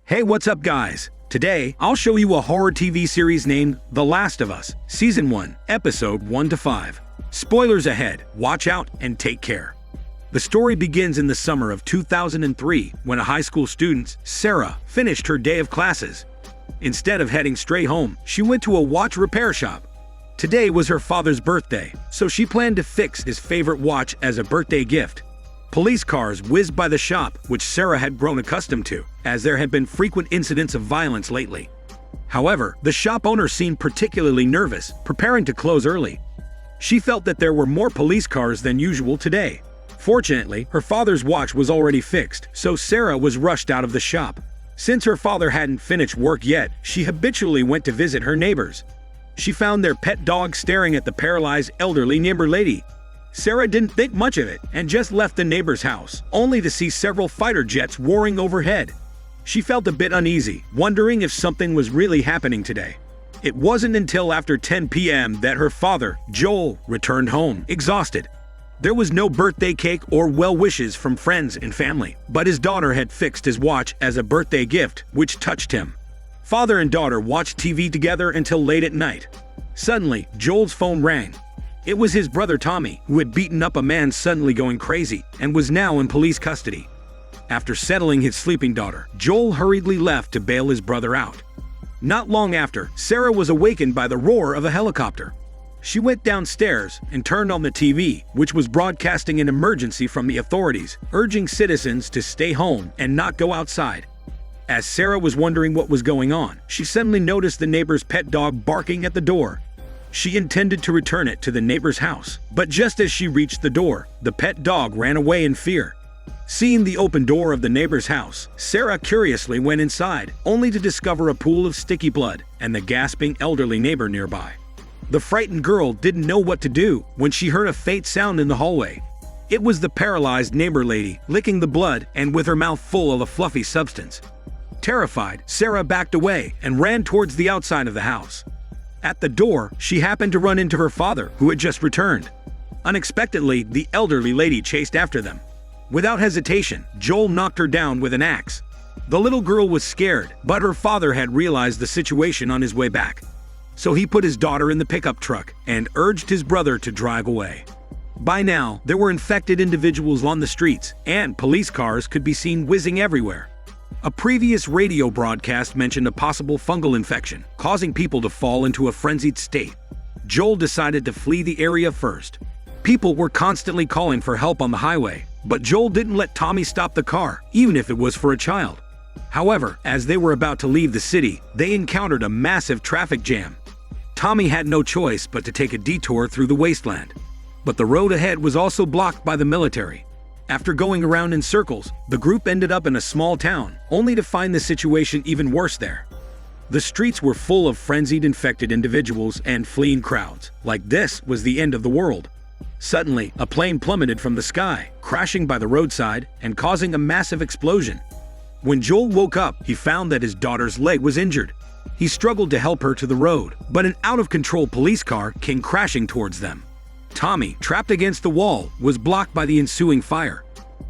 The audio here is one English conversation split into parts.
Hey, what's up guys? Today, I'll show you a horror TV series named The Last of Us, Season 1, Episode 1 to 5. Spoilers ahead, watch out and take care. The story begins in the summer of 2003 when a high school student, Sarah, finished her day of classes. Instead of heading straight home, she went to a watch repair shop. Today was her father's birthday, so she planned to fix his favorite watch as a birthday gift. Police cars whizzed by the shop, which Sarah had grown accustomed to, as there had been frequent incidents of violence lately. However, the shop owner seemed particularly nervous, preparing to close early. She felt that there were more police cars than usual today. Fortunately, her father's watch was already fixed, so Sarah was rushed out of the shop. Since her father hadn't finished work yet, she habitually went to visit her neighbors. She found their pet dog staring at the paralyzed elderly neighbor lady. Sarah didn't think much of it and just left the neighbor's house, only to see several fighter jets roaring overhead. She felt a bit uneasy, wondering if something was really happening today. It wasn't until after 10 p.m. that her father, Joel, returned home, exhausted. There was no birthday cake or well wishes from friends and family, but his daughter had fixed his watch as a birthday gift, which touched him. Father and daughter watched TV together until late at night. Suddenly, Joel's phone rang. It was his brother Tommy, who had beaten up a man suddenly going crazy and was now in police custody. After settling his sleeping daughter, Joel hurriedly left to bail his brother out. Not long after, Sarah was awakened by the roar of a helicopter. She went downstairs and turned on the TV, which was broadcasting an emergency from the authorities, urging citizens to stay home and not go outside. As Sarah was wondering what was going on, she suddenly noticed the neighbor's pet dog barking at the door. She intended to return it to the neighbor's house, but just as she reached the door, the pet dog ran away in fear. Seeing the open door of the neighbor's house, Sarah curiously went inside, only to discover a pool of sticky blood and the gasping elderly neighbor nearby. The frightened girl didn't know what to do when she heard a faint sound in the hallway. It was the paralyzed neighbor lady licking the blood and with her mouth full of a fluffy substance. Terrified, Sarah backed away and ran towards the outside of the house. At the door, she happened to run into her father, who had just returned. Unexpectedly, the elderly lady chased after them. Without hesitation, Joel knocked her down with an axe. The little girl was scared, but her father had realized the situation on his way back. So he put his daughter in the pickup truck and urged his brother to drive away. By now, there were infected individuals on the streets, and police cars could be seen whizzing everywhere. A previous radio broadcast mentioned a possible fungal infection, causing people to fall into a frenzied state. Joel decided to flee the area first. People were constantly calling for help on the highway, but Joel didn't let Tommy stop the car, even if it was for a child. However, as they were about to leave the city, they encountered a massive traffic jam. Tommy had no choice but to take a detour through the wasteland. But the road ahead was also blocked by the military. After going around in circles, the group ended up in a small town, only to find the situation even worse there. The streets were full of frenzied infected individuals and fleeing crowds, like this was the end of the world. Suddenly, a plane plummeted from the sky, crashing by the roadside and causing a massive explosion. When Joel woke up, he found that his daughter's leg was injured. He struggled to help her to the road, but an out-of-control police car came crashing towards them. Tommy, trapped against the wall, was blocked by the ensuing fire.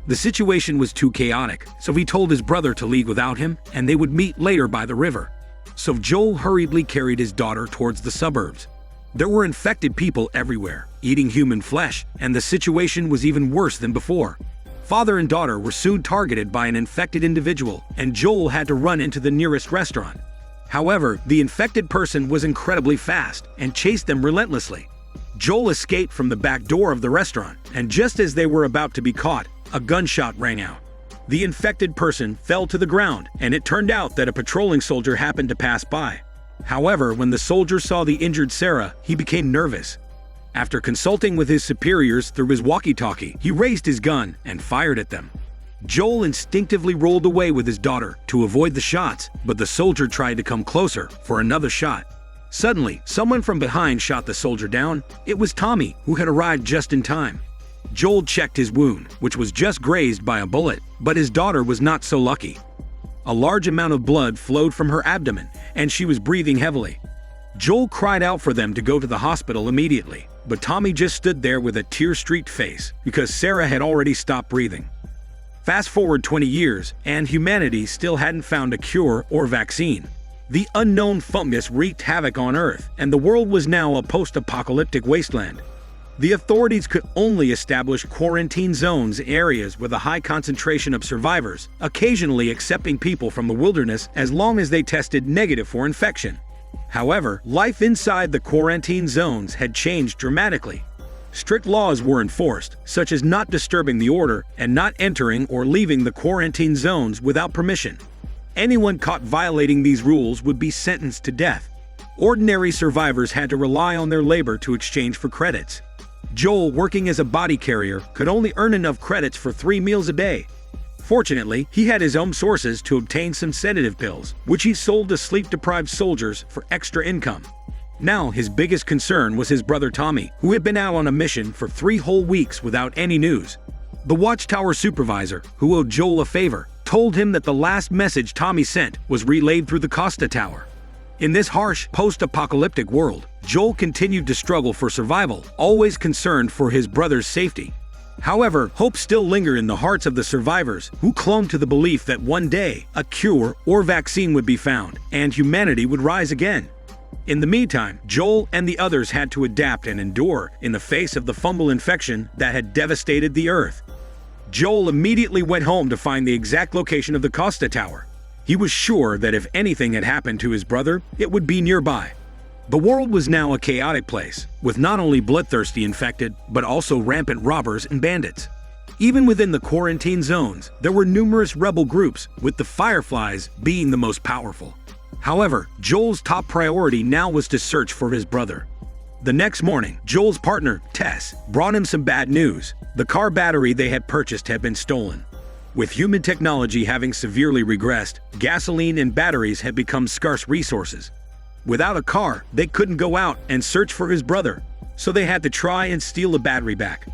The situation was too chaotic, so he told his brother to leave without him, and they would meet later by the river. So Joel hurriedly carried his daughter towards the suburbs. There were infected people everywhere, eating human flesh, and the situation was even worse than before. Father and daughter were soon targeted by an infected individual, and Joel had to run into the nearest restaurant. However, the infected person was incredibly fast and chased them relentlessly. Joel escaped from the back door of the restaurant, and just as they were about to be caught, a gunshot rang out. The infected person fell to the ground, and it turned out that a patrolling soldier happened to pass by. However, when the soldier saw the injured Sarah, he became nervous. After consulting with his superiors through his walkie-talkie, he raised his gun and fired at them. Joel instinctively rolled away with his daughter to avoid the shots, but the soldier tried to come closer for another shot. Suddenly, someone from behind shot the soldier down. It was Tommy, who had arrived just in time. Joel checked his wound, which was just grazed by a bullet, but his daughter was not so lucky. A large amount of blood flowed from her abdomen, and she was breathing heavily. Joel cried out for them to go to the hospital immediately, but Tommy just stood there with a tear-streaked face because Sarah had already stopped breathing. Fast forward 20 years, and humanity still hadn't found a cure or vaccine. The unknown fungus wreaked havoc on Earth, and the world was now a post-apocalyptic wasteland. The authorities could only establish quarantine zones in areas with a high concentration of survivors, occasionally accepting people from the wilderness as long as they tested negative for infection. However, life inside the quarantine zones had changed dramatically. Strict laws were enforced, such as not disturbing the order and not entering or leaving the quarantine zones without permission. Anyone caught violating these rules would be sentenced to death. Ordinary survivors had to rely on their labor to exchange for credits. Joel, working as a body carrier, could only earn enough credits for 3 meals a day. Fortunately, he had his own sources to obtain some sedative pills, which he sold to sleep-deprived soldiers for extra income. Now, his biggest concern was his brother Tommy, who had been out on a mission for 3 whole weeks without any news. The watchtower supervisor, who owed Joel a favor, told him that the last message Tommy sent was relayed through the Costa Tower. In this harsh, post-apocalyptic world, Joel continued to struggle for survival, always concerned for his brother's safety. However, hope still lingered in the hearts of the survivors, who clung to the belief that one day, a cure or vaccine would be found, and humanity would rise again. In the meantime, Joel and the others had to adapt and endure in the face of the fungal infection that had devastated the Earth. Joel immediately went home to find the exact location of the Costa Tower. He was sure that if anything had happened to his brother, it would be nearby. The world was now a chaotic place, with not only bloodthirsty infected, but also rampant robbers and bandits. Even within the quarantine zones, there were numerous rebel groups, with the Fireflies being the most powerful. However, Joel's top priority now was to search for his brother. The next morning, Joel's partner, Tess, brought him some bad news. The car battery they had purchased had been stolen. With human technology having severely regressed, gasoline and batteries had become scarce resources. Without a car, they couldn't go out and search for his brother, so they had to try and steal the battery back.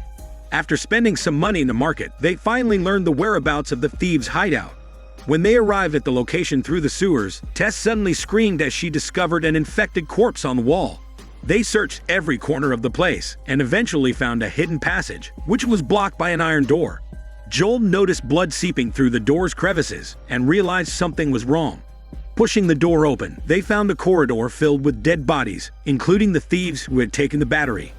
After spending some money in the market, they finally learned the whereabouts of the thieves' hideout. When they arrived at the location through the sewers, Tess suddenly screamed as she discovered an infected corpse on the wall. They searched every corner of the place and eventually found a hidden passage, which was blocked by an iron door. Joel noticed blood seeping through the door's crevices and realized something was wrong. Pushing the door open, they found a corridor filled with dead bodies, including the thieves who had taken the battery.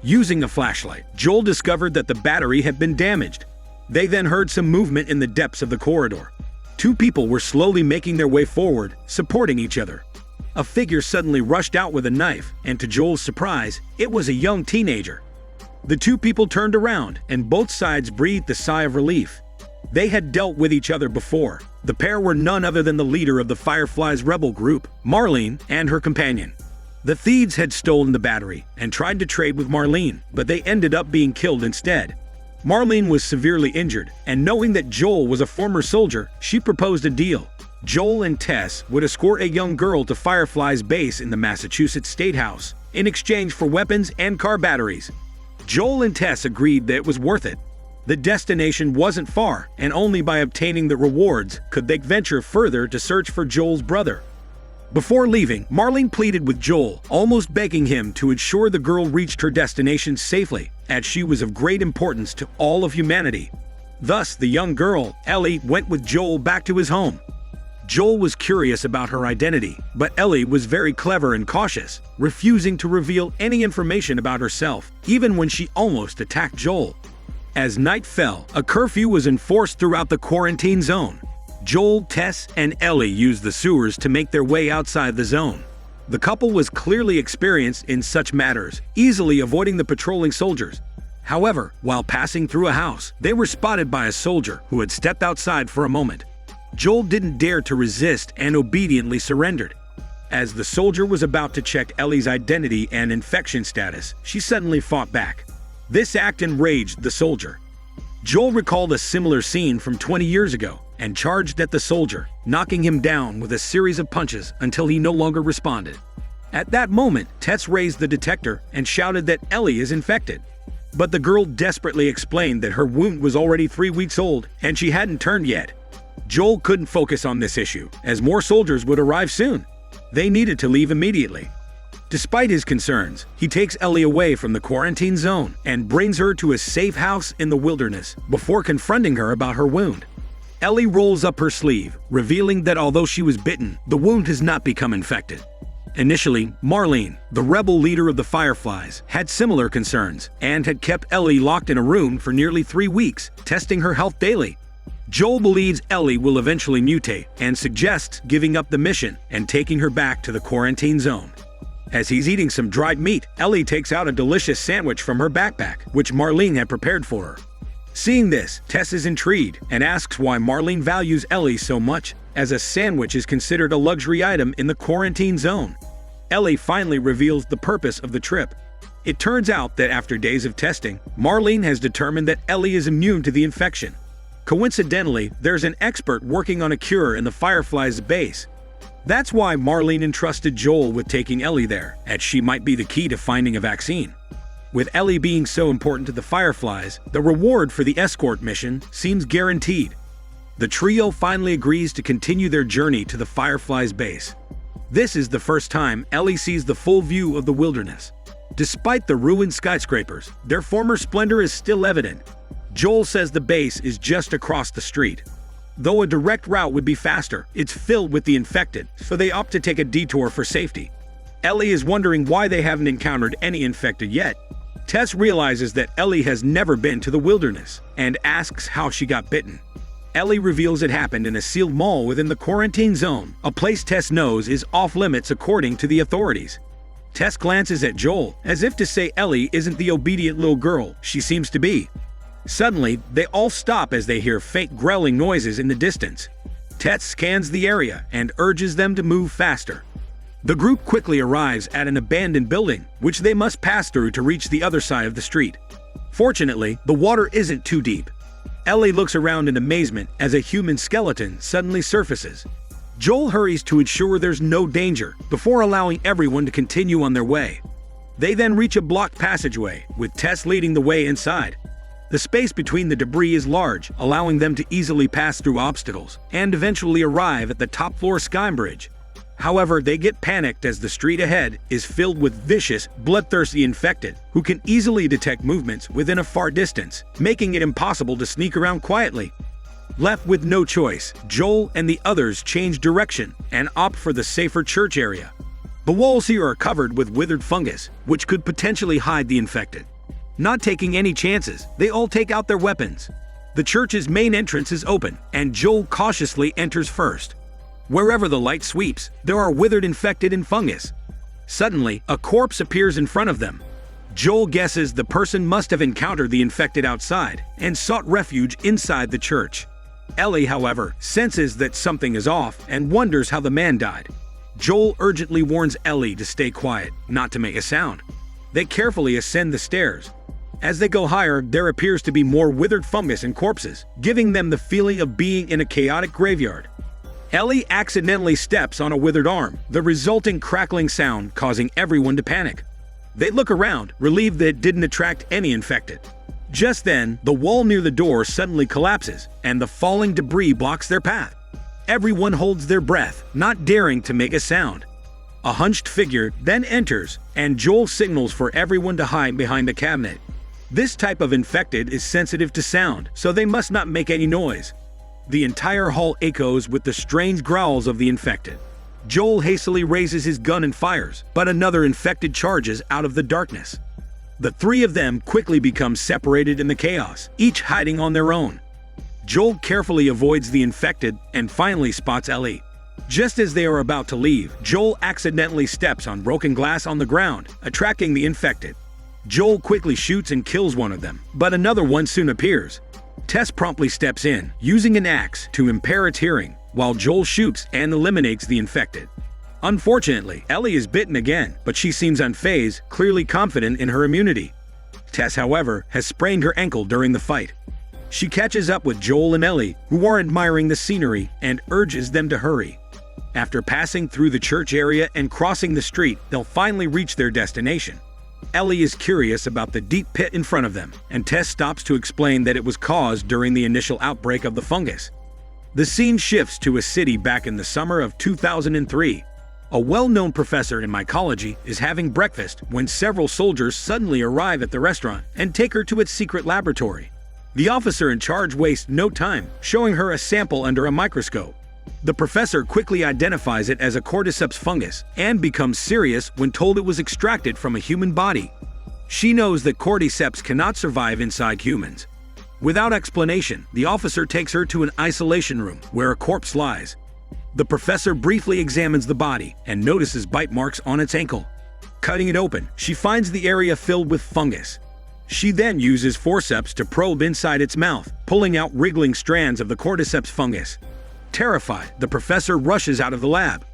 Using a flashlight, Joel discovered that the battery had been damaged. They then heard some movement in the depths of the corridor. 2 people were slowly making their way forward, supporting each other. A figure suddenly rushed out with a knife, and to Joel's surprise, it was a young teenager. The 2 people turned around, and both sides breathed a sigh of relief. They had dealt with each other before. The pair were none other than the leader of the Fireflies rebel group, Marlene, and her companion. The thieves had stolen the battery and tried to trade with Marlene, but they ended up being killed instead. Marlene was severely injured, and knowing that Joel was a former soldier, she proposed a deal. Joel and Tess would escort a young girl to Firefly's base in the Massachusetts State House in exchange for weapons and car batteries. Joel and Tess agreed that it was worth it. The destination wasn't far, and only by obtaining the rewards could they venture further to search for Joel's brother. Before leaving, Marlene pleaded with Joel, almost begging him to ensure the girl reached her destination safely, as she was of great importance to all of humanity. Thus, the young girl, Ellie, went with Joel back to his home. Joel was curious about her identity, but Ellie was very clever and cautious, refusing to reveal any information about herself, even when she almost attacked Joel. As night fell, a curfew was enforced throughout the quarantine zone. Joel, Tess, and Ellie used the sewers to make their way outside the zone. The couple was clearly experienced in such matters, easily avoiding the patrolling soldiers. However, while passing through a house, they were spotted by a soldier who had stepped outside for a moment. Joel didn't dare to resist and obediently surrendered. As the soldier was about to check Ellie's identity and infection status, she suddenly fought back. This act enraged the soldier. Joel recalled a similar scene from 20 years ago and charged at the soldier, knocking him down with a series of punches until he no longer responded. At that moment, Tess raised the detector and shouted that Ellie is infected. But the girl desperately explained that her wound was already 3 weeks old and she hadn't turned yet. Joel couldn't focus on this issue, as more soldiers would arrive soon. They needed to leave immediately. Despite his concerns, he takes Ellie away from the quarantine zone and brings her to a safe house in the wilderness before confronting her about her wound. Ellie rolls up her sleeve, revealing that although she was bitten, the wound has not become infected. Initially, Marlene, the rebel leader of the Fireflies, had similar concerns and had kept Ellie locked in a room for nearly 3 weeks, testing her health daily. Joel believes Ellie will eventually mutate and suggests giving up the mission and taking her back to the quarantine zone. As he's eating some dried meat, Ellie takes out a delicious sandwich from her backpack, which Marlene had prepared for her. Seeing this, Tess is intrigued and asks why Marlene values Ellie so much, as a sandwich is considered a luxury item in the quarantine zone. Ellie finally reveals the purpose of the trip. It turns out that after days of testing, Marlene has determined that Ellie is immune to the infection. Coincidentally, there's an expert working on a cure in the Fireflies' base. That's why Marlene entrusted Joel with taking Ellie there, as she might be the key to finding a vaccine. With Ellie being so important to the Fireflies, the reward for the escort mission seems guaranteed. The trio finally agrees to continue their journey to the Fireflies' base. This is the first time Ellie sees the full view of the wilderness. Despite the ruined skyscrapers, their former splendor is still evident. Joel says the base is just across the street. Though a direct route would be faster, it's filled with the infected, so they opt to take a detour for safety. Ellie is wondering why they haven't encountered any infected yet. Tess realizes that Ellie has never been to the wilderness and asks how she got bitten. Ellie reveals it happened in a sealed mall within the quarantine zone, a place Tess knows is off-limits according to the authorities. Tess glances at Joel, as if to say Ellie isn't the obedient little girl she seems to be. Suddenly, they all stop as they hear faint growling noises in the distance. Tess scans the area and urges them to move faster. The group quickly arrives at an abandoned building, which they must pass through to reach the other side of the street. Fortunately, the water isn't too deep. Ellie looks around in amazement as a human skeleton suddenly surfaces. Joel hurries to ensure there's no danger before allowing everyone to continue on their way. They then reach a blocked passageway, with Tess leading the way inside. The space between the debris is large, allowing them to easily pass through obstacles and eventually arrive at the top-floor sky bridge. However, they get panicked as the street ahead is filled with vicious, bloodthirsty infected who can easily detect movements within a far distance, making it impossible to sneak around quietly. Left with no choice, Joel and the others change direction and opt for the safer church area. The walls here are covered with withered fungus, which could potentially hide the infected. Not taking any chances, they all take out their weapons. The church's main entrance is open, and Joel cautiously enters first. Wherever the light sweeps, there are withered infected and fungus. Suddenly, a corpse appears in front of them. Joel guesses the person must have encountered the infected outside and sought refuge inside the church. Ellie, however, senses that something is off and wonders how the man died. Joel urgently warns Ellie to stay quiet, not to make a sound. They carefully ascend the stairs. As they go higher, there appears to be more withered fungus and corpses, giving them the feeling of being in a chaotic graveyard. Ellie accidentally steps on a withered arm, the resulting crackling sound causing everyone to panic. They look around, relieved that it didn't attract any infected. Just then, the wall near the door suddenly collapses, and the falling debris blocks their path. Everyone holds their breath, not daring to make a sound. A hunched figure then enters, and Joel signals for everyone to hide behind a cabinet. This type of infected is sensitive to sound, so they must not make any noise. The entire hall echoes with the strange growls of the infected. Joel hastily raises his gun and fires, but another infected charges out of the darkness. The three of them quickly become separated in the chaos, each hiding on their own. Joel carefully avoids the infected and finally spots Ellie. Just as they are about to leave, Joel accidentally steps on broken glass on the ground, attracting the infected. Joel quickly shoots and kills one of them, but another one soon appears. Tess promptly steps in, using an axe to impair its hearing, while Joel shoots and eliminates the infected. Unfortunately, Ellie is bitten again, but she seems unfazed, clearly confident in her immunity. Tess, however, has sprained her ankle during the fight. She catches up with Joel and Ellie, who are admiring the scenery, and urges them to hurry. After passing through the church area and crossing the street, they'll finally reach their destination. Ellie is curious about the deep pit in front of them, and Tess stops to explain that it was caused during the initial outbreak of the fungus. The scene shifts to a city back in the summer of 2003. A well-known professor in mycology is having breakfast when several soldiers suddenly arrive at the restaurant and take her to its secret laboratory. The officer in charge wastes no time, showing her a sample under a microscope. The professor quickly identifies it as a cordyceps fungus and becomes serious when told it was extracted from a human body. She knows that cordyceps cannot survive inside humans. Without explanation, the officer takes her to an isolation room where a corpse lies. The professor briefly examines the body and notices bite marks on its ankle. Cutting it open, she finds the area filled with fungus. She then uses forceps to probe inside its mouth, pulling out wriggling strands of the cordyceps fungus. Terrified, the professor rushes out of the lab.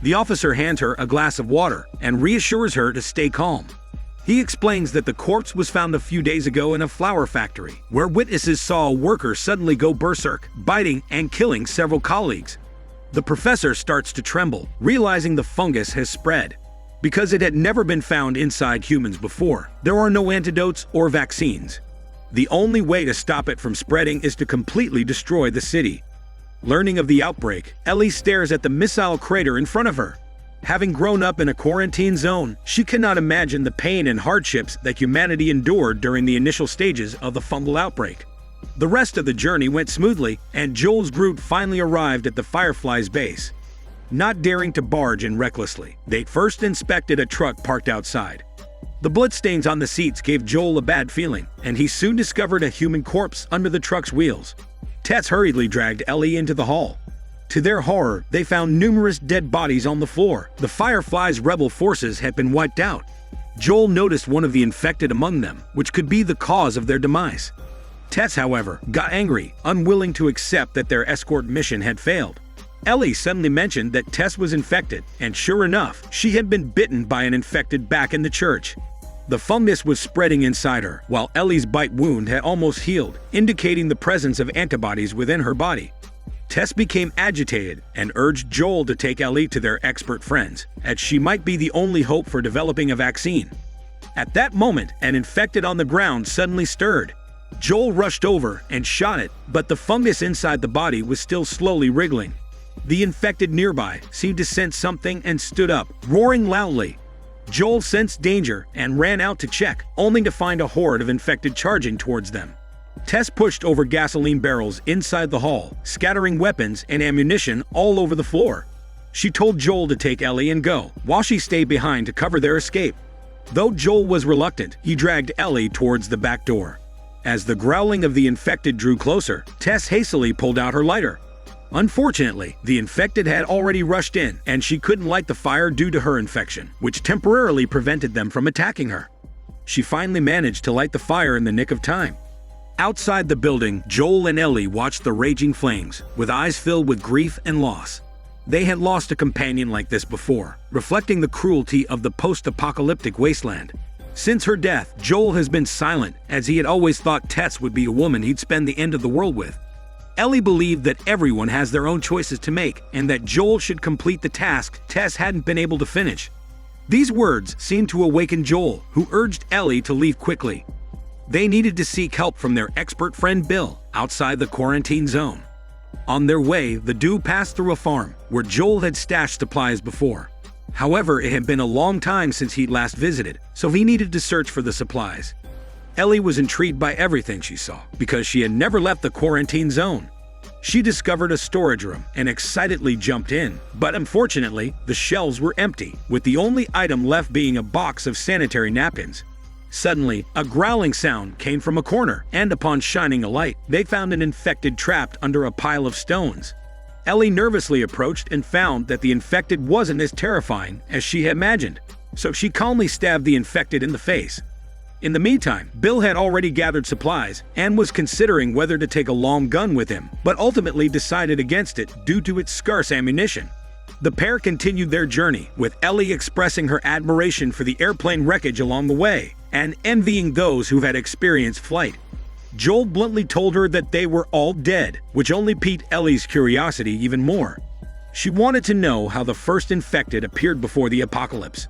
The officer hands her a glass of water and reassures her to stay calm. He explains that the corpse was found a few days ago in a flower factory, where witnesses saw a worker suddenly go berserk, biting and killing several colleagues. The professor starts to tremble, realizing the fungus has spread. Because it had never been found inside humans before, there are no antidotes or vaccines. The only way to stop it from spreading is to completely destroy the city. Learning of the outbreak, Ellie stares at the missile crater in front of her. Having grown up in a quarantine zone, she cannot imagine the pain and hardships that humanity endured during the initial stages of the fungal outbreak. The rest of the journey went smoothly, and Joel's group finally arrived at the Firefly's base. Not daring to barge in recklessly, they first inspected a truck parked outside. The bloodstains on the seats gave Joel a bad feeling, and he soon discovered a human corpse under the truck's wheels. Tess hurriedly dragged Ellie into the hall. To their horror, they found numerous dead bodies on the floor. The Firefly's rebel forces had been wiped out. Joel noticed one of the infected among them, which could be the cause of their demise. Tess, however, got angry, unwilling to accept that their escort mission had failed. Ellie suddenly mentioned that Tess was infected, and sure enough, she had been bitten by an infected back in the church. The fungus was spreading inside her, while Ellie's bite wound had almost healed, indicating the presence of antibodies within her body. Tess became agitated and urged Joel to take Ellie to their expert friends, as she might be the only hope for developing a vaccine. At that moment, an infected on the ground suddenly stirred. Joel rushed over and shot it, but the fungus inside the body was still slowly wriggling. The infected nearby seemed to sense something and stood up, roaring loudly. Joel sensed danger and ran out to check, only to find a horde of infected charging towards them. Tess pushed over gasoline barrels inside the hall, scattering weapons and ammunition all over the floor. She told Joel to take Ellie and go, while she stayed behind to cover their escape. Though Joel was reluctant, he dragged Ellie towards the back door. As the growling of the infected drew closer, Tess hastily pulled out her lighter. Unfortunately, the infected had already rushed in, and she couldn't light the fire due to her infection, which temporarily prevented them from attacking her. She finally managed to light the fire in the nick of time. Outside the building, Joel and Ellie watched the raging flames, with eyes filled with grief and loss. They had lost a companion like this before, reflecting the cruelty of the post-apocalyptic wasteland. Since her death, Joel has been silent, as he had always thought Tess would be a woman he'd spend the end of the world with. Ellie believed that everyone has their own choices to make, and that Joel should complete the task Tess hadn't been able to finish. These words seemed to awaken Joel, who urged Ellie to leave quickly. They needed to seek help from their expert friend Bill, outside the quarantine zone. On their way, the duo passed through a farm, where Joel had stashed supplies before. However, it had been a long time since he'd last visited, so he needed to search for the supplies. Ellie was intrigued by everything she saw, because she had never left the quarantine zone. She discovered a storage room and excitedly jumped in, but unfortunately, the shelves were empty, with the only item left being a box of sanitary napkins. Suddenly, a growling sound came from a corner, and upon shining a light, they found an infected trapped under a pile of stones. Ellie nervously approached and found that the infected wasn't as terrifying as she had imagined, so she calmly stabbed the infected in the face. In the meantime, Bill had already gathered supplies and was considering whether to take a long gun with him, but ultimately decided against it due to its scarce ammunition. The pair continued their journey, with Ellie expressing her admiration for the airplane wreckage along the way and envying those who had experienced flight. Joel bluntly told her that they were all dead, which only piqued Ellie's curiosity even more. She wanted to know how the first infected appeared before the apocalypse.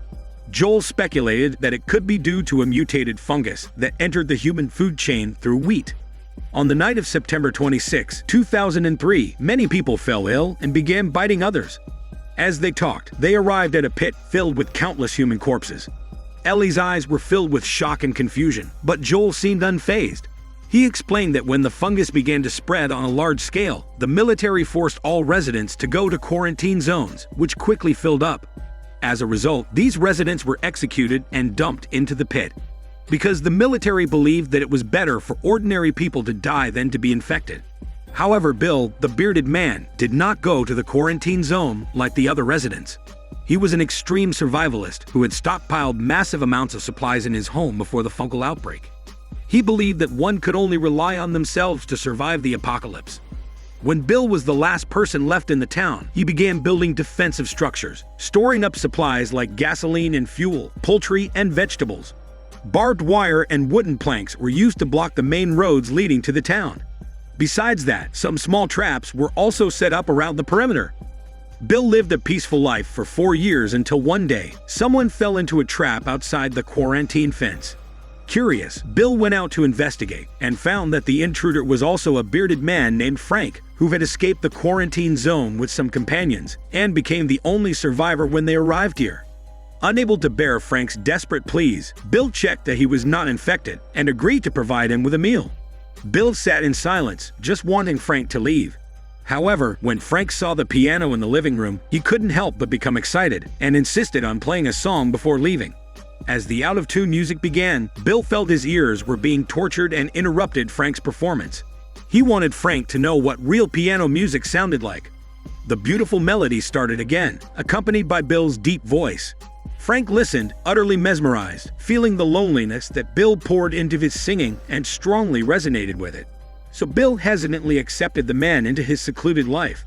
Joel speculated that it could be due to a mutated fungus that entered the human food chain through wheat. On the night of September 26, 2003, many people fell ill and began biting others. As they talked, they arrived at a pit filled with countless human corpses. Ellie's eyes were filled with shock and confusion, but Joel seemed unfazed. He explained that when the fungus began to spread on a large scale, the military forced all residents to go to quarantine zones, which quickly filled up. As a result, these residents were executed and dumped into the pit, because the military believed that it was better for ordinary people to die than to be infected. However, Bill, the bearded man, did not go to the quarantine zone like the other residents. He was an extreme survivalist who had stockpiled massive amounts of supplies in his home before the fungal outbreak. He believed that one could only rely on themselves to survive the apocalypse. When Bill was the last person left in the town, he began building defensive structures, storing up supplies like gasoline and fuel, poultry and vegetables. Barbed wire and wooden planks were used to block the main roads leading to the town. Besides that, some small traps were also set up around the perimeter. Bill lived a peaceful life for 4 years until one day, someone fell into a trap outside the quarantine fence. Curious, Bill went out to investigate and found that the intruder was also a bearded man named Frank, who had escaped the quarantine zone with some companions and became the only survivor when they arrived here. Unable to bear Frank's desperate pleas, Bill checked that he was not infected and agreed to provide him with a meal. Bill sat in silence, just wanting Frank to leave. However, when Frank saw the piano in the living room, he couldn't help but become excited and insisted on playing a song before leaving. As the out-of-tune music began, Bill felt his ears were being tortured and interrupted Frank's performance. He wanted Frank to know what real piano music sounded like. The beautiful melody started again, accompanied by Bill's deep voice. Frank listened, utterly mesmerized, feeling the loneliness that Bill poured into his singing and strongly resonated with it. So Bill hesitantly accepted the man into his secluded life.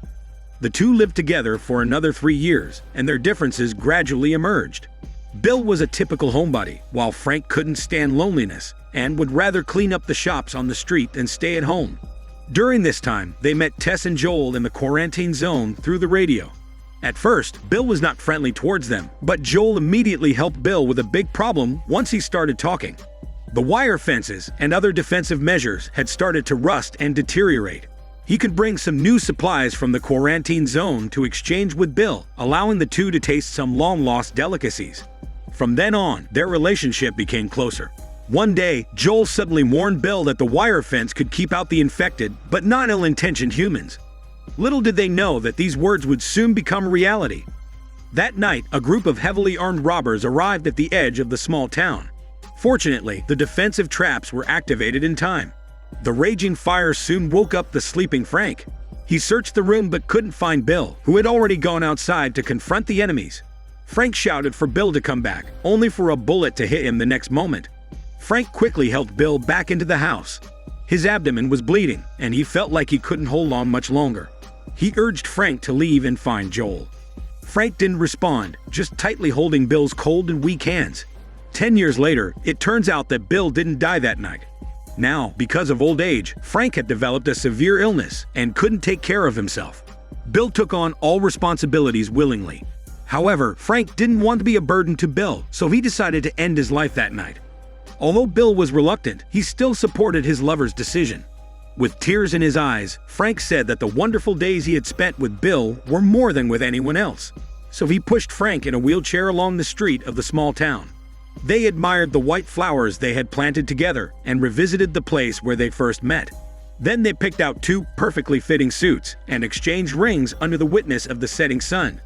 The two lived together for another 3 years, and their differences gradually emerged. Bill was a typical homebody, while Frank couldn't stand loneliness and would rather clean up the shops on the street than stay at home. During this time, they met Tess and Joel in the quarantine zone through the radio. At first, Bill was not friendly towards them, but Joel immediately helped Bill with a big problem once he started talking. The wire fences and other defensive measures had started to rust and deteriorate. He could bring some new supplies from the quarantine zone to exchange with Bill, allowing the two to taste some long-lost delicacies. From then on, their relationship became closer. One day, Joel suddenly warned Bill that the wire fence could keep out the infected, but not ill-intentioned humans. Little did they know that these words would soon become reality. That night, a group of heavily armed robbers arrived at the edge of the small town. Fortunately, the defensive traps were activated in time. The raging fire soon woke up the sleeping Frank. He searched the room but couldn't find Bill, who had already gone outside to confront the enemies. Frank shouted for Bill to come back, only for a bullet to hit him the next moment. Frank quickly helped Bill back into the house. His abdomen was bleeding, and he felt like he couldn't hold on much longer. He urged Frank to leave and find Joel. Frank didn't respond, just tightly holding Bill's cold and weak hands. 10 years later, it turns out that Bill didn't die that night. Now, because of old age, Frank had developed a severe illness and couldn't take care of himself. Bill took on all responsibilities willingly. However, Frank didn't want to be a burden to Bill, so he decided to end his life that night. Although Bill was reluctant, he still supported his lover's decision. With tears in his eyes, Frank said that the wonderful days he had spent with Bill were more than with anyone else. So he pushed Frank in a wheelchair along the street of the small town. They admired the white flowers they had planted together and revisited the place where they first met. Then they picked out 2 perfectly fitting suits and exchanged rings under the witness of the setting sun.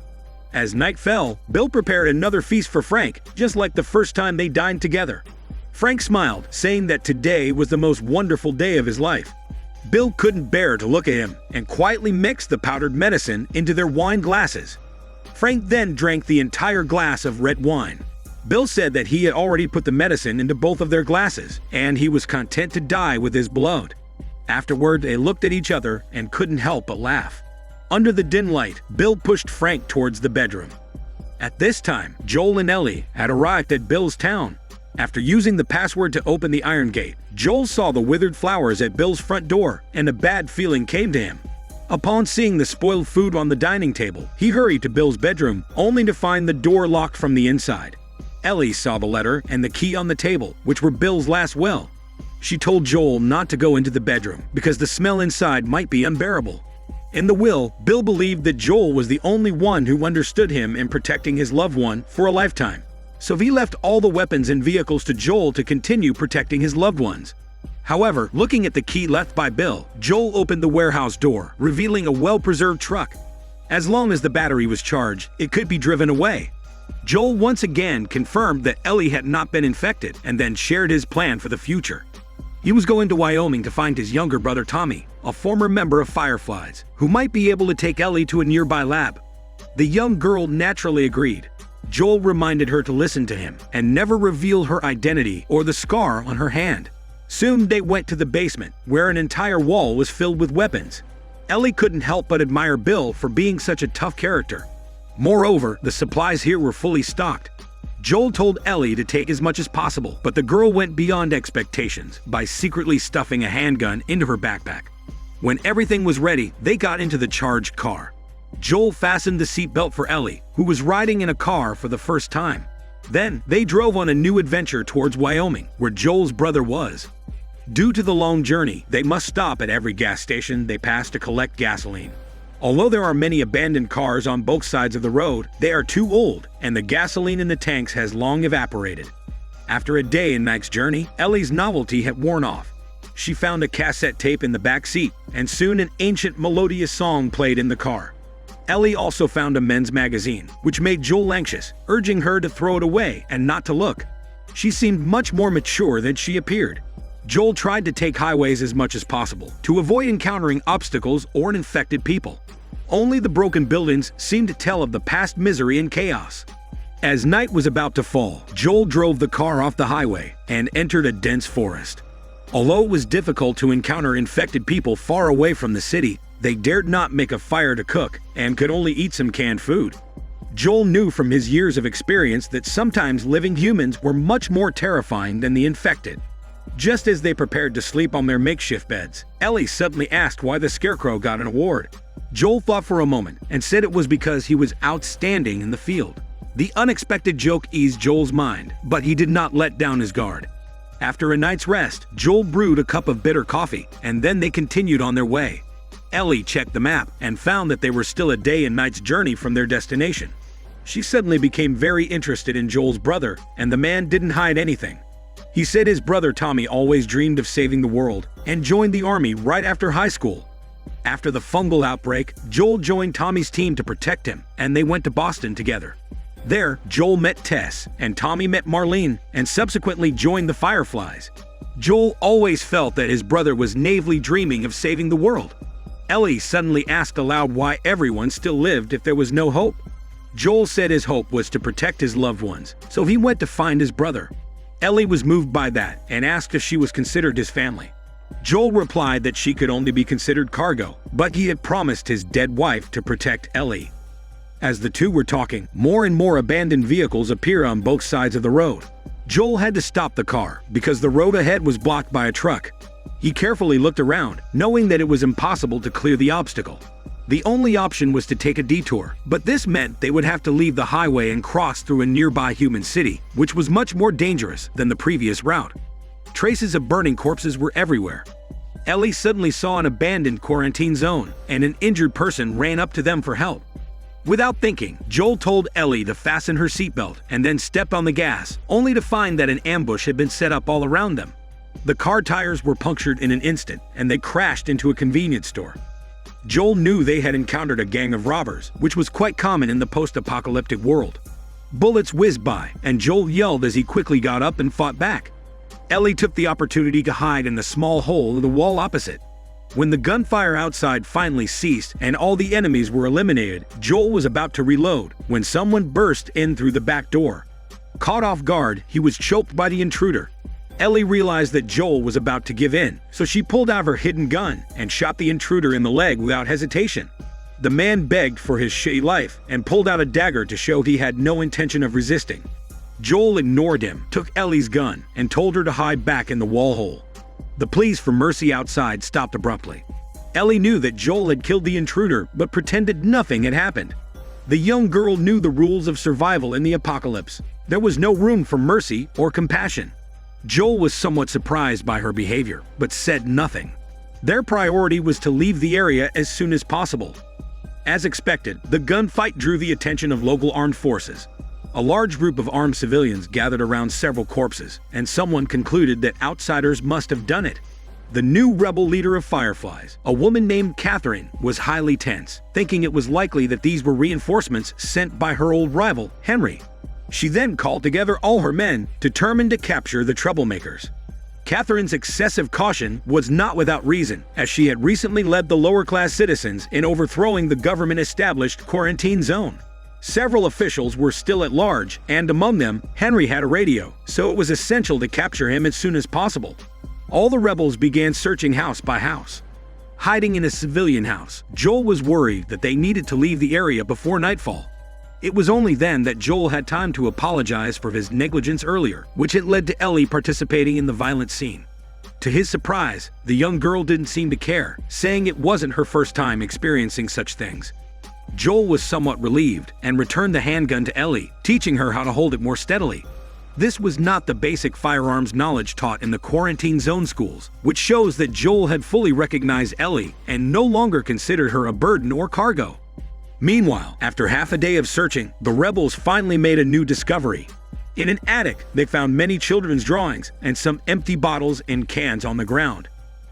As night fell, Bill prepared another feast for Frank, just like the first time they dined together. Frank smiled, saying that today was the most wonderful day of his life. Bill couldn't bear to look at him and quietly mixed the powdered medicine into their wine glasses. Frank then drank the entire glass of red wine. Bill said that he had already put the medicine into both of their glasses, and he was content to die with his beloved. Afterward, they looked at each other and couldn't help but laugh. Under the dim light, Bill pushed Frank towards the bedroom. At this time, Joel and Ellie had arrived at Bill's town. After using the password to open the iron gate, Joel saw the withered flowers at Bill's front door, and a bad feeling came to him. Upon seeing the spoiled food on the dining table, he hurried to Bill's bedroom, only to find the door locked from the inside. Ellie saw the letter and the key on the table, which were Bill's last will. She told Joel not to go into the bedroom because the smell inside might be unbearable. In the will, Bill believed that Joel was the only one who understood him in protecting his loved one for a lifetime. So he left all the weapons and vehicles to Joel to continue protecting his loved ones. However, looking at the key left by Bill, Joel opened the warehouse door, revealing a well-preserved truck. As long as the battery was charged, it could be driven away. Joel once again confirmed that Ellie had not been infected and then shared his plan for the future. He was going to Wyoming to find his younger brother Tommy, a former member of Fireflies, who might be able to take Ellie to a nearby lab. The young girl naturally agreed. Joel reminded her to listen to him and never reveal her identity or the scar on her hand. Soon they went to the basement, where an entire wall was filled with weapons. Ellie couldn't help but admire Bill for being such a tough character. Moreover, the supplies here were fully stocked. Joel told Ellie to take as much as possible, but the girl went beyond expectations by secretly stuffing a handgun into her backpack. When everything was ready, they got into the charged car. Joel fastened the seatbelt for Ellie, who was riding in a car for the first time. Then, they drove on a new adventure towards Wyoming, where Joel's brother was. Due to the long journey, they must stop at every gas station they pass to collect gasoline. Although there are many abandoned cars on both sides of the road, they are too old, and the gasoline in the tanks has long evaporated. After a day and night's journey, Ellie's novelty had worn off. She found a cassette tape in the back seat, and soon an ancient melodious song played in the car. Ellie also found a men's magazine, which made Joel anxious, urging her to throw it away and not to look. She seemed much more mature than she appeared. Joel tried to take highways as much as possible, to avoid encountering obstacles or infected people. Only the broken buildings seemed to tell of the past misery and chaos. As night was about to fall, Joel drove the car off the highway and entered a dense forest. Although it was difficult to encounter infected people far away from the city, they dared not make a fire to cook and could only eat some canned food. Joel knew from his years of experience that sometimes living humans were much more terrifying than the infected. Just as they prepared to sleep on their makeshift beds, Ellie suddenly asked why the Scarecrow got an award. Joel thought for a moment and said it was because he was outstanding in the field. The unexpected joke eased Joel's mind, but he did not let down his guard. After a night's rest, Joel brewed a cup of bitter coffee, and then they continued on their way. Ellie checked the map and found that they were still a day and night's journey from their destination. She suddenly became very interested in Joel's brother, and the man didn't hide anything. He said his brother Tommy always dreamed of saving the world and joined the army right after high school. After the fungal outbreak, Joel joined Tommy's team to protect him, and they went to Boston together. There, Joel met Tess, and Tommy met Marlene, and subsequently joined the Fireflies. Joel always felt that his brother was naively dreaming of saving the world. Ellie suddenly asked aloud why everyone still lived if there was no hope. Joel said his hope was to protect his loved ones, so he went to find his brother. Ellie was moved by that and asked if she was considered his family. Joel replied that she could only be considered cargo, but he had promised his dead wife to protect Ellie. As the two were talking, more and more abandoned vehicles appear on both sides of the road. Joel had to stop the car because the road ahead was blocked by a truck. He carefully looked around, knowing that it was impossible to clear the obstacle. The only option was to take a detour, but this meant they would have to leave the highway and cross through a nearby human city, which was much more dangerous than the previous route. Traces of burning corpses were everywhere. Ellie suddenly saw an abandoned quarantine zone, and an injured person ran up to them for help. Without thinking, Joel told Ellie to fasten her seatbelt and then stepped on the gas, only to find that an ambush had been set up all around them. The car tires were punctured in an instant, and they crashed into a convenience store. Joel knew they had encountered a gang of robbers, which was quite common in the post-apocalyptic world. Bullets whizzed by, and Joel yelled as he quickly got up and fought back. Ellie took the opportunity to hide in the small hole in the wall opposite. When the gunfire outside finally ceased and all the enemies were eliminated, Joel was about to reload when someone burst in through the back door. Caught off guard, he was choked by the intruder. Ellie realized that Joel was about to give in, so she pulled out her hidden gun and shot the intruder in the leg without hesitation. The man begged for his shitty life and pulled out a dagger to show he had no intention of resisting. Joel ignored him, took Ellie's gun, and told her to hide back in the wall hole. The pleas for mercy outside stopped abruptly. Ellie knew that Joel had killed the intruder, but pretended nothing had happened. The young girl knew the rules of survival in the apocalypse. There was no room for mercy or compassion. Joel was somewhat surprised by her behavior, but said nothing. Their priority was to leave the area as soon as possible. As expected, the gunfight drew the attention of local armed forces. A large group of armed civilians gathered around several corpses, and someone concluded that outsiders must have done it. The new rebel leader of Fireflies, a woman named Catherine, was highly tense, thinking it was likely that these were reinforcements sent by her old rival, Henry. She then called together all her men, determined to capture the troublemakers. Catherine's excessive caution was not without reason, as she had recently led the lower-class citizens in overthrowing the government-established quarantine zone. Several officials were still at large, and among them, Henry had a radio, so it was essential to capture him as soon as possible. All the rebels began searching house by house. Hiding in a civilian house, Joel was worried that they needed to leave the area before nightfall. It was only then that Joel had time to apologize for his negligence earlier, which had led to Ellie participating in the violent scene. To his surprise, the young girl didn't seem to care, saying it wasn't her first time experiencing such things. Joel was somewhat relieved and returned the handgun to Ellie, teaching her how to hold it more steadily. This was not the basic firearms knowledge taught in the quarantine zone schools, which shows that Joel had fully recognized Ellie and no longer considered her a burden or cargo. Meanwhile, after half a day of searching, the rebels finally made a new discovery. In an attic, they found many children's drawings and some empty bottles and cans on the ground.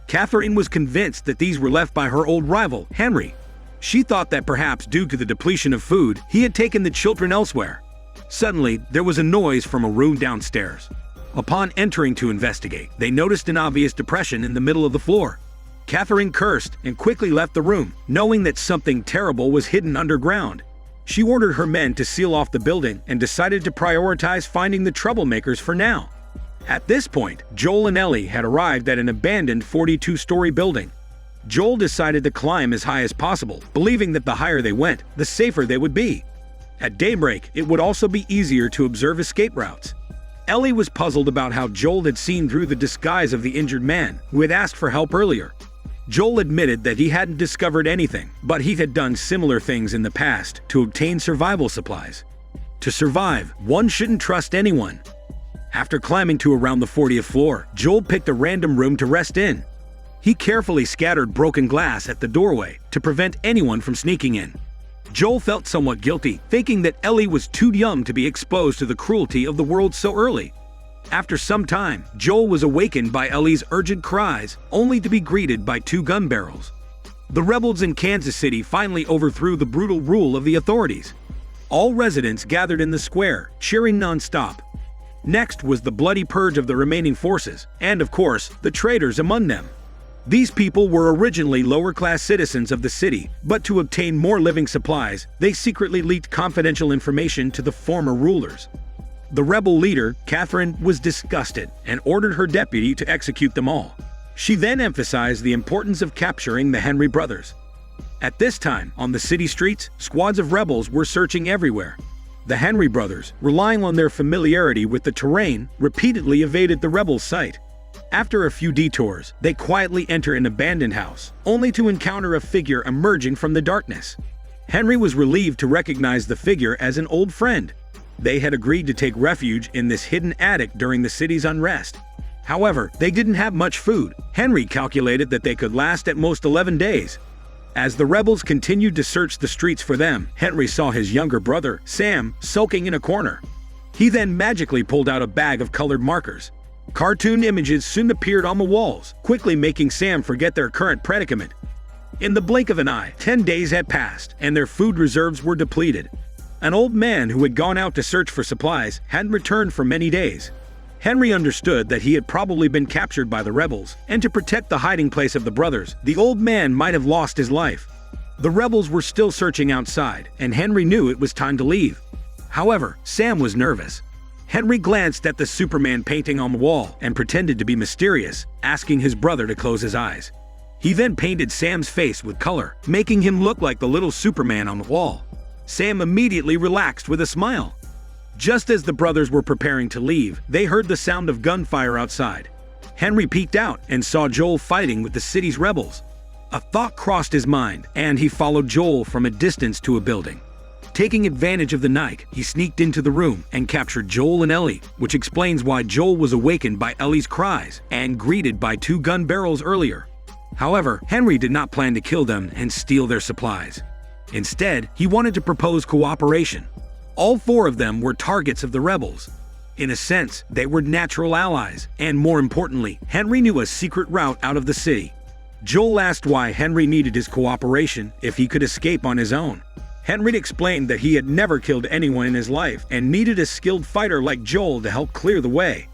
Catherine was convinced that these were left by her old rival, Henry. She thought that perhaps due to the depletion of food, he had taken the children elsewhere. Suddenly, there was a noise from a room downstairs. Upon entering to investigate, they noticed an obvious depression in the middle of the floor. Catherine cursed and quickly left the room, knowing that something terrible was hidden underground. She ordered her men to seal off the building and decided to prioritize finding the troublemakers for now. At this point, Joel and Ellie had arrived at an abandoned 42-story building. Joel decided to climb as high as possible, believing that the higher they went, the safer they would be. At daybreak, it would also be easier to observe escape routes. Ellie was puzzled about how Joel had seen through the disguise of the injured man, who had asked for help earlier. Joel admitted that he hadn't discovered anything, but he had done similar things in the past to obtain survival supplies. To survive, one shouldn't trust anyone. After climbing to around the 40th floor, Joel picked a random room to rest in. He carefully scattered broken glass at the doorway to prevent anyone from sneaking in. Joel felt somewhat guilty, thinking that Ellie was too young to be exposed to the cruelty of the world so early. After some time, Joel was awakened by Ellie's urgent cries, only to be greeted by 2 gun barrels. The rebels in Kansas City finally overthrew the brutal rule of the authorities. All residents gathered in the square, cheering non-stop. Next was the bloody purge of the remaining forces, and of course, the traitors among them. These people were originally lower-class citizens of the city, but to obtain more living supplies, they secretly leaked confidential information to the former rulers. The rebel leader, Catherine, was disgusted and ordered her deputy to execute them all. She then emphasized the importance of capturing the Henry brothers. At this time, on the city streets, squads of rebels were searching everywhere. The Henry brothers, relying on their familiarity with the terrain, repeatedly evaded the rebels' sight. After a few detours, they quietly enter an abandoned house, only to encounter a figure emerging from the darkness. Henry was relieved to recognize the figure as an old friend. They had agreed to take refuge in this hidden attic during the city's unrest. However, they didn't have much food. Henry calculated that they could last at most 11 days. As the rebels continued to search the streets for them, Henry saw his younger brother, Sam, sulking in a corner. He then magically pulled out a bag of colored markers. Cartoon images soon appeared on the walls, quickly making Sam forget their current predicament. In the blink of an eye, 10 days had passed, and their food reserves were depleted. An old man who had gone out to search for supplies hadn't returned for many days. Henry understood that he had probably been captured by the rebels, and to protect the hiding place of the brothers, the old man might have lost his life. The rebels were still searching outside, and Henry knew it was time to leave. However, Sam was nervous. Henry glanced at the Superman painting on the wall and pretended to be mysterious, asking his brother to close his eyes. He then painted Sam's face with color, making him look like the little Superman on the wall. Sam immediately relaxed with a smile. Just as the brothers were preparing to leave, they heard the sound of gunfire outside. Henry peeked out and saw Joel fighting with the city's rebels. A thought crossed his mind, and he followed Joel from a distance to a building. Taking advantage of the night, he sneaked into the room and captured Joel and Ellie, which explains why Joel was awakened by Ellie's cries and greeted by 2 gun barrels earlier. However, Henry did not plan to kill them and steal their supplies. Instead, he wanted to propose cooperation. All four of them were targets of the rebels. In a sense, they were natural allies, and more importantly, Henry knew a secret route out of the city. Joel asked why Henry needed his cooperation if he could escape on his own. Henry explained that he had never killed anyone in his life and needed a skilled fighter like Joel to help clear the way.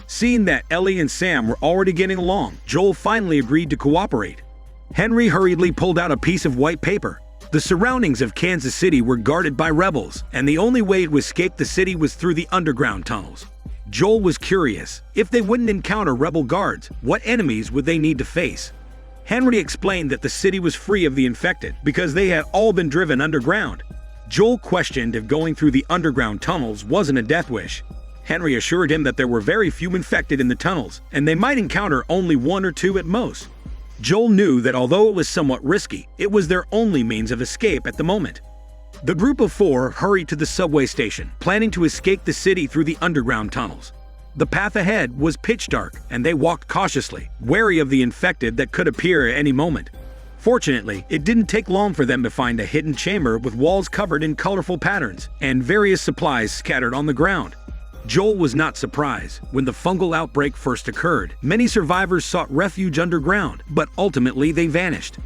Seeing that Ellie and Sam were already getting along, Joel finally agreed to cooperate. Henry hurriedly pulled out a piece of white paper. The surroundings of Kansas City were guarded by rebels, and the only way to escape the city was through the underground tunnels. Joel was curious. If they wouldn't encounter rebel guards, what enemies would they need to face? Henry explained that the city was free of the infected because they had all been driven underground. Joel questioned if going through the underground tunnels wasn't a death wish. Henry assured him that there were very few infected in the tunnels, and they might encounter only one or two at most. Joel knew that although it was somewhat risky, it was their only means of escape at the moment. The group of four hurried to the subway station, planning to escape the city through the underground tunnels. The path ahead was pitch dark, and they walked cautiously, wary of the infected that could appear at any moment. Fortunately, it didn't take long for them to find a hidden chamber with walls covered in colorful patterns and various supplies scattered on the ground. Joel was not surprised. When the fungal outbreak first occurred, many survivors sought refuge underground, but ultimately they vanished.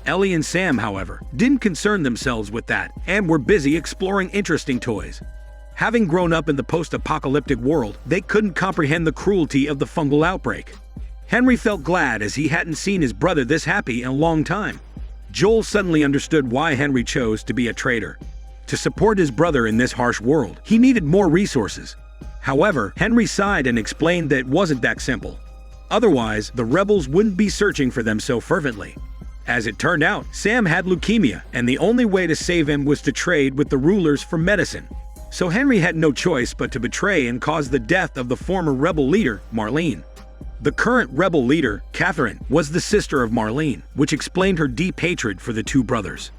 Ellie and Sam, however, didn't concern themselves with that and were busy exploring interesting toys. Having grown up in the post-apocalyptic world, they couldn't comprehend the cruelty of the fungal outbreak. Henry felt glad as he hadn't seen his brother this happy in a long time. Joel suddenly understood why Henry chose to be a traitor. To support his brother in this harsh world, he needed more resources. However, Henry sighed and explained that it wasn't that simple. Otherwise, the rebels wouldn't be searching for them so fervently. As it turned out, Sam had leukemia, and the only way to save him was to trade with the rulers for medicine. So Henry had no choice but to betray and cause the death of the former rebel leader, Marlene. The current rebel leader, Catherine, was the sister of Marlene, which explained her deep hatred for the two brothers.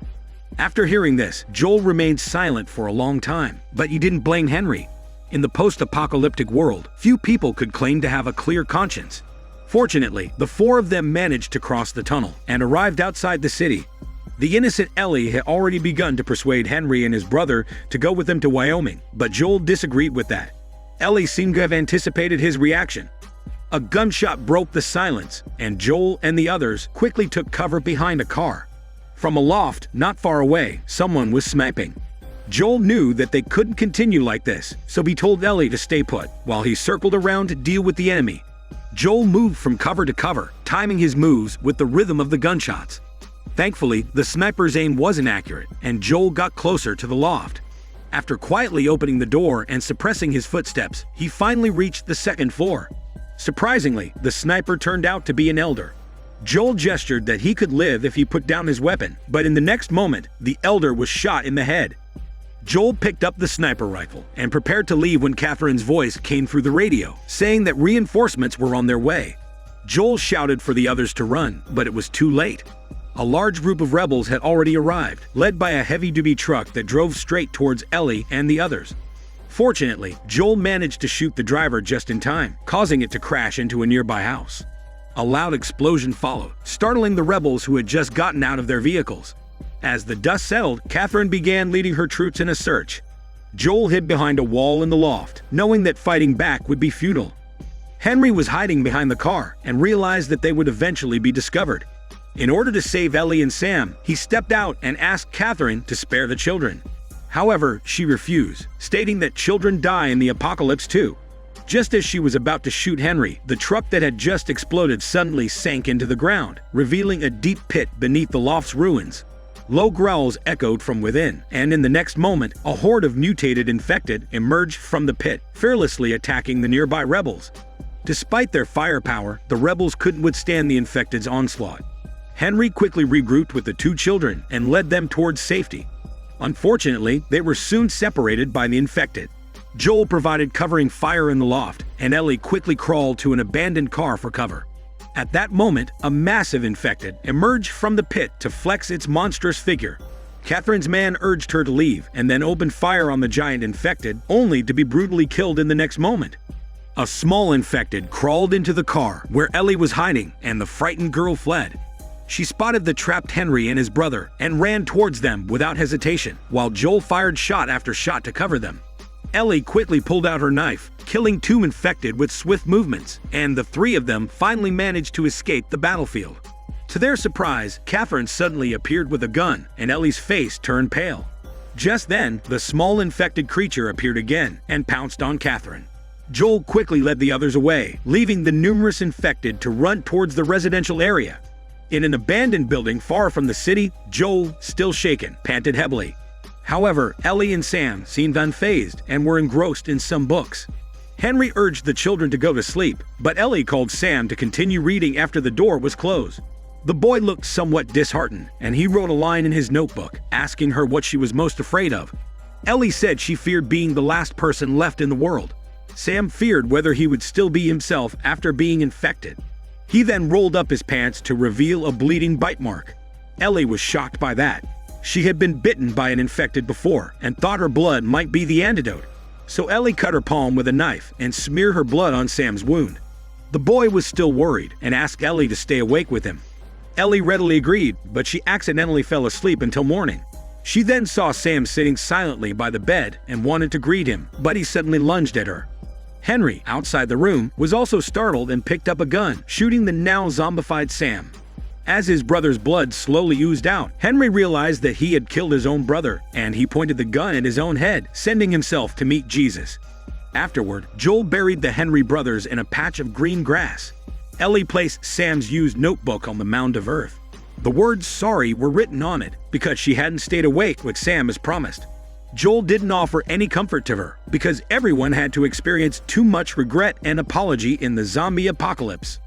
After hearing this, Joel remained silent for a long time, but he didn't blame Henry. In the post-apocalyptic world, few people could claim to have a clear conscience. Fortunately, the four of them managed to cross the tunnel and arrived outside the city. The innocent Ellie had already begun to persuade Henry and his brother to go with them to Wyoming, but Joel disagreed with that. Ellie seemed to have anticipated his reaction. A gunshot broke the silence, and Joel and the others quickly took cover behind a car. From a loft not far away, someone was sniping. Joel knew that they couldn't continue like this, so he told Ellie to stay put while he circled around to deal with the enemy. Joel moved from cover to cover, timing his moves with the rhythm of the gunshots. Thankfully, the sniper's aim wasn't accurate, and Joel got closer to the loft. After quietly opening the door and suppressing his footsteps, he finally reached the second floor. Surprisingly, the sniper turned out to be an elder. Joel gestured that he could live if he put down his weapon, but in the next moment, the elder was shot in the head. Joel picked up the sniper rifle and prepared to leave when Catherine's voice came through the radio, saying that reinforcements were on their way. Joel shouted for the others to run, but it was too late. A large group of rebels had already arrived, led by a heavy-duty truck that drove straight towards Ellie and the others. Fortunately, Joel managed to shoot the driver just in time, causing it to crash into a nearby house. A loud explosion followed, startling the rebels who had just gotten out of their vehicles. As the dust settled, Catherine began leading her troops in a search. Joel hid behind a wall in the loft, knowing that fighting back would be futile. Henry was hiding behind the car and realized that they would eventually be discovered. In order to save Ellie and Sam, he stepped out and asked Catherine to spare the children. However, she refused, stating that children die in the apocalypse too. Just as she was about to shoot Henry, the truck that had just exploded suddenly sank into the ground, revealing a deep pit beneath the loft's ruins. Low growls echoed from within, and in the next moment, a horde of mutated infected emerged from the pit, fearlessly attacking the nearby rebels. Despite their firepower, the rebels couldn't withstand the infected's onslaught. Henry quickly regrouped with the two children and led them towards safety. Unfortunately, they were soon separated by the infected. Joel provided covering fire in the loft, and Ellie quickly crawled to an abandoned car for cover. At that moment, a massive infected emerged from the pit to flex its monstrous figure. Catherine's man urged her to leave and then opened fire on the giant infected, only to be brutally killed in the next moment. A small infected crawled into the car where Ellie was hiding, and the frightened girl fled. She spotted the trapped Henry and his brother and ran towards them without hesitation, while Joel fired shot after shot to cover them. Ellie quickly pulled out her knife, killing 2 infected with swift movements, and the 3 of them finally managed to escape the battlefield. To their surprise, Catherine suddenly appeared with a gun, and Ellie's face turned pale. Just then, the small infected creature appeared again and pounced on Catherine. Joel quickly led the others away, leaving the numerous infected to run towards the residential area. In an abandoned building far from the city, Joel, still shaken, panted heavily. However, Ellie and Sam seemed unfazed and were engrossed in some books. Henry urged the children to go to sleep, but Ellie called Sam to continue reading after the door was closed. The boy looked somewhat disheartened, and he wrote a line in his notebook, asking her what she was most afraid of. Ellie said she feared being the last person left in the world. Sam feared whether he would still be himself after being infected. He then rolled up his pants to reveal a bleeding bite mark. Ellie was shocked by that. She had been bitten by an infected before and thought her blood might be the antidote. So Ellie cut her palm with a knife and smeared her blood on Sam's wound. The boy was still worried and asked Ellie to stay awake with him. Ellie readily agreed, but she accidentally fell asleep until morning. She then saw Sam sitting silently by the bed and wanted to greet him, but he suddenly lunged at her. Henry, outside the room, was also startled and picked up a gun, shooting the now zombified Sam. As his brother's blood slowly oozed out, Henry realized that he had killed his own brother, and he pointed the gun at his own head, sending himself to meet Jesus. Afterward, Joel buried the Henry brothers in a patch of green grass. Ellie placed Sam's used notebook on the mound of earth. The words "sorry" were written on it because she hadn't stayed awake like Sam as promised. Joel didn't offer any comfort to her because everyone had to experience too much regret and apology in the zombie apocalypse.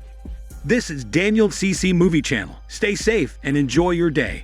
This is Daniel CC Movie Channel. Stay safe and enjoy your day.